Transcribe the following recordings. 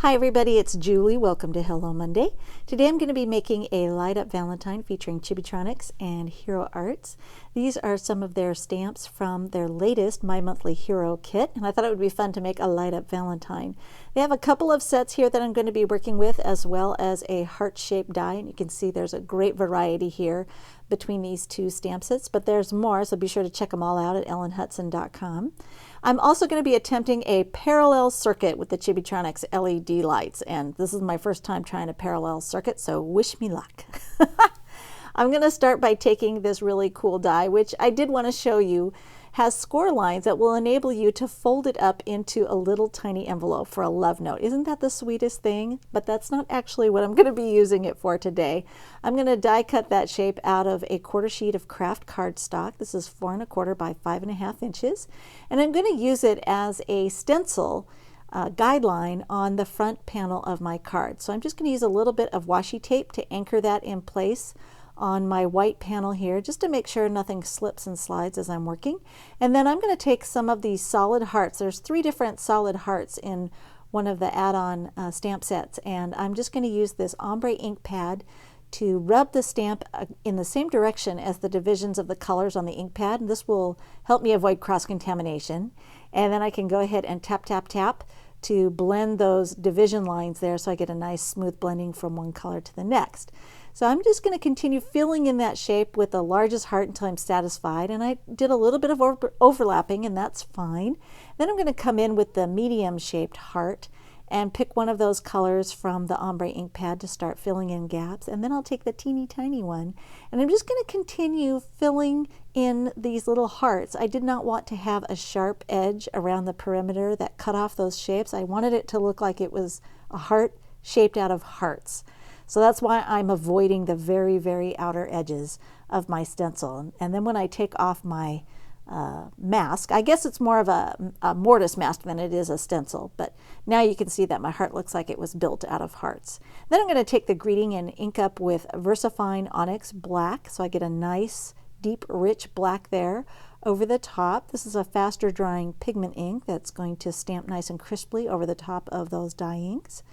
Hi everybody, it's Julie. Welcome to Hello Monday. Today I'm going to be making a light up Valentine featuring Chibitronics and Hero Arts. These are some of their stamps from their latest My Monthly Hero kit, and I thought it would be fun to make a light up Valentine. They have a couple of sets here that I'm going to be working with, as well as a heart-shaped die, and you can see there's a great variety here between these two stamp sets, but there's more, so be sure to check them all out at ellenhutson.com. I'm also going to be attempting a parallel circuit with the Chibitronics LED lights, and this is my first time trying a parallel circuit, so wish me luck. I'm going to start by taking this really cool die, which I did want to show you, has score lines that will enable you to fold it up into a little tiny envelope for a love note. Isn't that the sweetest thing? But that's not actually what I'm going to be using it for today. I'm going to die cut that shape out of a quarter sheet of craft cardstock. This is 4 1/4 by 5.5 inches. And I'm going to use it as a stencil guideline on the front panel of my card. So I'm just going to use a little bit of washi tape to anchor that in place on my white panel here, just to make sure nothing slips and slides as I'm working. And then I'm going to take some of these solid hearts. There's 3 different solid hearts in one of the add-on stamp sets, and I'm just going to use this ombre ink pad to rub the stamp in the same direction as the divisions of the colors on the ink pad, and this will help me avoid cross-contamination. And then I can go ahead and tap, tap, tap to blend those division lines there so I get a nice smooth blending from one color to the next. So I'm just going to continue filling in that shape with the largest heart until I'm satisfied, and I did a little bit of overlapping, and that's fine. Then I'm going to come in with the medium shaped heart and pick one of those colors from the ombre ink pad to start filling in gaps, and then I'll take the teeny tiny one and I'm just going to continue filling in these little hearts. I did not want to have a sharp edge around the perimeter that cut off those shapes. I wanted it to look like it was a heart shaped out of hearts. So that's why I'm avoiding the very, very outer edges of my stencil. And then when I take off my mask, I guess it's more of a mortise mask than it is a stencil, but now you can see that my heart looks like it was built out of hearts. Then I'm going to take the greeting and ink up with VersaFine Onyx Black, so I get a nice, deep, rich black there over the top. This is a faster drying pigment ink that's going to stamp nice and crisply over the top of those dye inks.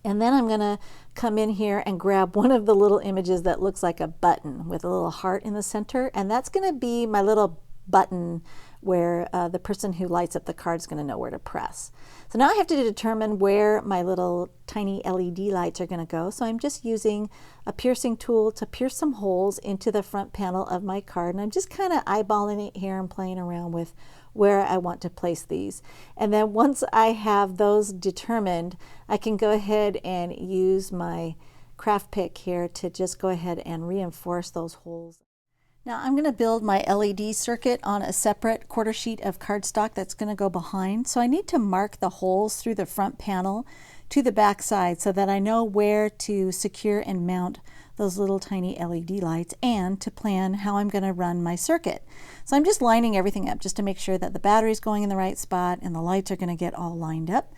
And then I'm going to come in here and grab one of the little images that looks like a button with a little heart in the center, and that's going to be my little button where the person who lights up the card is going to know where to press. So now I have to determine where my little tiny LED lights are going to go. So I'm just using a piercing tool to pierce some holes into the front panel of my card, and I'm just kind of eyeballing it here and playing around with where I want to place these. And then once I have those determined, I can go ahead and use my craft pick here to just go ahead and reinforce those holes. Now I'm going to build my LED circuit on a separate quarter sheet of cardstock that's going to go behind. So I need to mark the holes through the front panel to the back side so that I know where to secure and mount those little tiny LED lights, and to plan how I'm going to run my circuit. So I'm just lining everything up just to make sure that the battery's going in the right spot and the lights are going to get all lined up.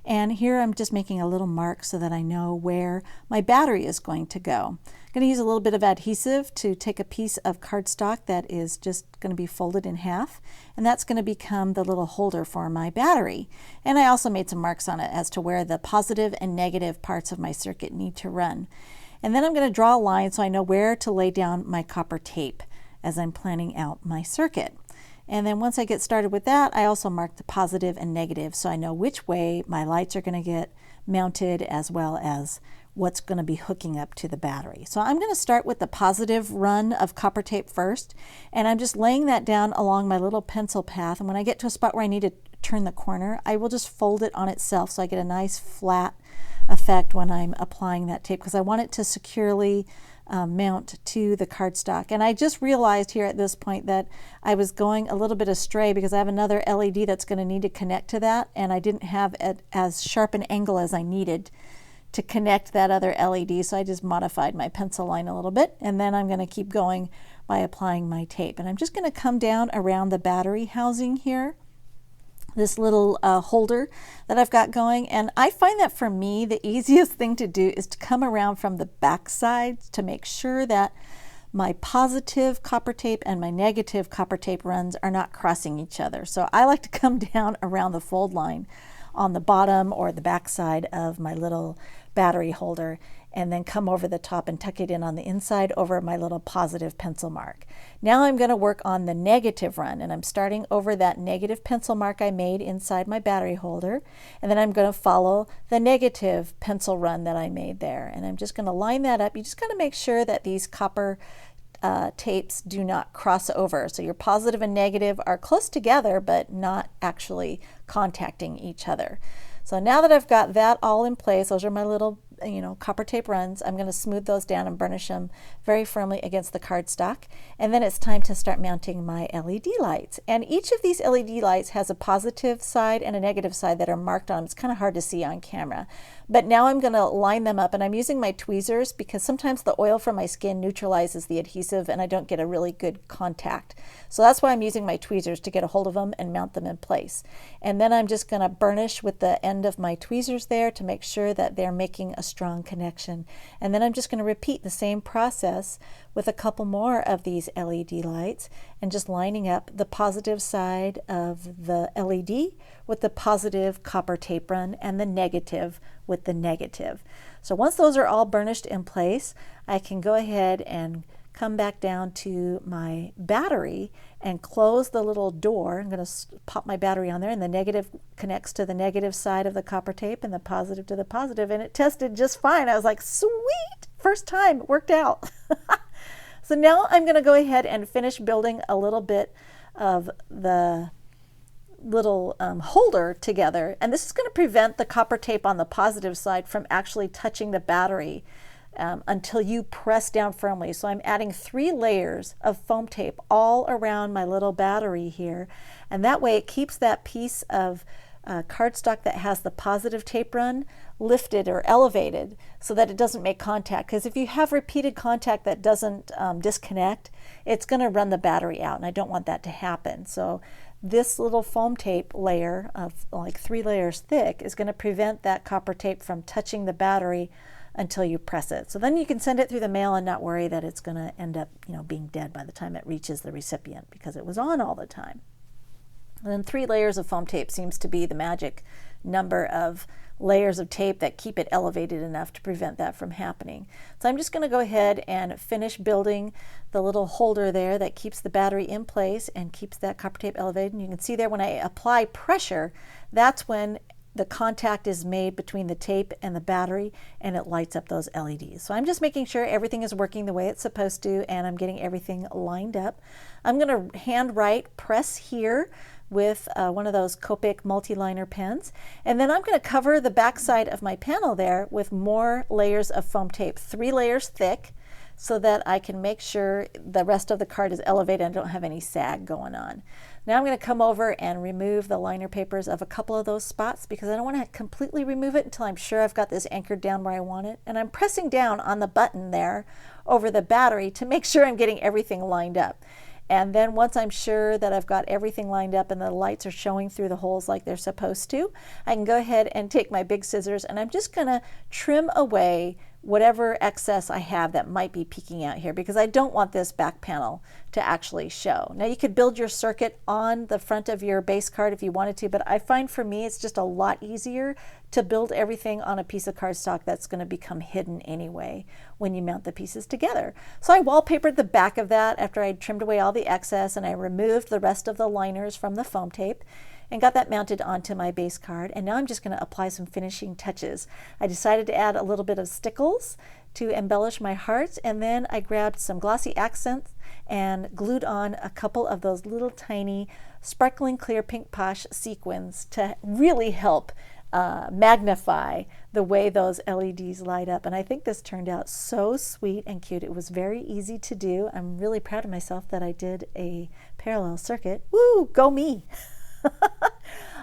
And here I'm just making a little mark so that I know where my battery is going to go. I'm going to use a little bit of adhesive to take a piece of cardstock that is just going to be folded in half, and that's going to become the little holder for my battery. And I also made some marks on it as to where the positive and negative parts of my circuit need to run. And then I'm going to draw a line so I know where to lay down my copper tape as I'm planning out my circuit. And then once I get started with that, I also mark the positive and negative so I know which way my lights are going to get mounted, as well as what's going to be hooking up to the battery. So I'm going to start with the positive run of copper tape first, and I'm just laying that down along my little pencil path. And when I get to a spot where I need to turn the corner, I will just fold it on itself so I get a nice flat effect when I'm applying that tape, because I want it to securely mount to the cardstock. And I just realized here at this point that I was going a little bit astray, because I have another LED that's going to need to connect to that, and I didn't have it as sharp an angle as I needed to connect that other LED, so I just modified my pencil line a little bit, and then I'm going to keep going by applying my tape. And I'm just going to come down around the battery housing here, this little holder that I've got going, and I find that for me the easiest thing to do is to come around from the back side to make sure that my positive copper tape and my negative copper tape runs are not crossing each other. So I like to come down around the fold line on the bottom or the back side of my little battery holder, and then come over the top and tuck it in on the inside over my little positive pencil mark. Now I'm going to work on the negative run, and I'm starting over that negative pencil mark I made inside my battery holder, and then I'm going to follow the negative pencil run that I made there, and I'm just going to line that up. You just got to make sure that these copper tapes do not cross over. So your positive and negative are close together but not actually contacting each other. So now that I've got that all in place, those are my little copper tape runs. I'm going to smooth those down and burnish them very firmly against the cardstock. And then it's time to start mounting my LED lights. And each of these LED lights has a positive side and a negative side that are marked on them. It's kind of hard to see on camera. But now I'm going to line them up, and I'm using my tweezers because sometimes the oil from my skin neutralizes the adhesive and I don't get a really good contact. So that's why I'm using my tweezers, to get a hold of them and mount them in place. And then I'm just going to burnish with the end of my tweezers there to make sure that they're making a strong connection. And then I'm just going to repeat the same process with a couple more of these LED lights, and just lining up the positive side of the LED with the positive copper tape run and the negative with the negative. So once those are all burnished in place, I can go ahead and come back down to my battery and close the little door. I'm going to pop my battery on there, and the negative connects to the negative side of the copper tape and the positive to the positive, and it tested just fine. I was like, sweet, first time, it worked out. So now I'm going to go ahead and finish building a little bit of the little holder together, and this is going to prevent the copper tape on the positive side from actually touching the battery until you press down firmly. So I'm adding 3 layers of foam tape all around my little battery here, and that way it keeps that piece of cardstock that has the positive tape run lifted or elevated so that it doesn't make contact. Because if you have repeated contact that doesn't disconnect, it's going to run the battery out, and I don't want that to happen. So this little foam tape layer of like 3 layers thick is going to prevent that copper tape from touching the battery until you press it. So then you can send it through the mail and not worry that it's going to end up being dead by the time it reaches the recipient, because it was on all the time. And then 3 layers of foam tape seems to be the magic number of layers of tape that keep it elevated enough to prevent that from happening. So I'm just going to go ahead and finish building the little holder there that keeps the battery in place and keeps that copper tape elevated. And you can see there when I apply pressure, that's when the contact is made between the tape and the battery, and it lights up those LEDs. So I'm just making sure everything is working the way it's supposed to, and I'm getting everything lined up. I'm going to hand write press here with one of those Copic multi-liner pens, and then I'm going to cover the back side of my panel there with more layers of foam tape, 3 layers thick, so that I can make sure the rest of the card is elevated and I don't have any sag going on. Now I'm going to come over and remove the liner papers of a couple of those spots, because I don't want to completely remove it until I'm sure I've got this anchored down where I want it. And I'm pressing down on the button there over the battery to make sure I'm getting everything lined up. And then once I'm sure that I've got everything lined up and the lights are showing through the holes like they're supposed to, I can go ahead and take my big scissors, and I'm just going to trim away whatever excess I have that might be peeking out here, because I don't want this back panel to actually show. Now you could build your circuit on the front of your base card if you wanted to, but I find for me it's just a lot easier to build everything on a piece of cardstock that's going to become hidden anyway when you mount the pieces together. So I wallpapered the back of that after I'd trimmed away all the excess, and I removed the rest of the liners from the foam tape and got that mounted onto my base card. And now I'm just going to apply some finishing touches. I decided to add a little bit of stickles to embellish my hearts, and then I grabbed some glossy accents and glued on a couple of those little tiny sparkling clear pink posh sequins to really help magnify the way those LEDs light up. And I think this turned out so sweet and cute. It was very easy to do. I'm really proud of myself that I did a parallel circuit. Woo, go me!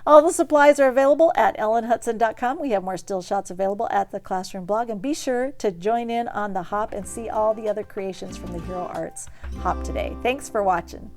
All the supplies are available at ellenhutson.com. We have more still shots available at the Classroom blog, and be sure to join in on the hop and see all the other creations from the Hero Arts Hop today. Thanks for watching.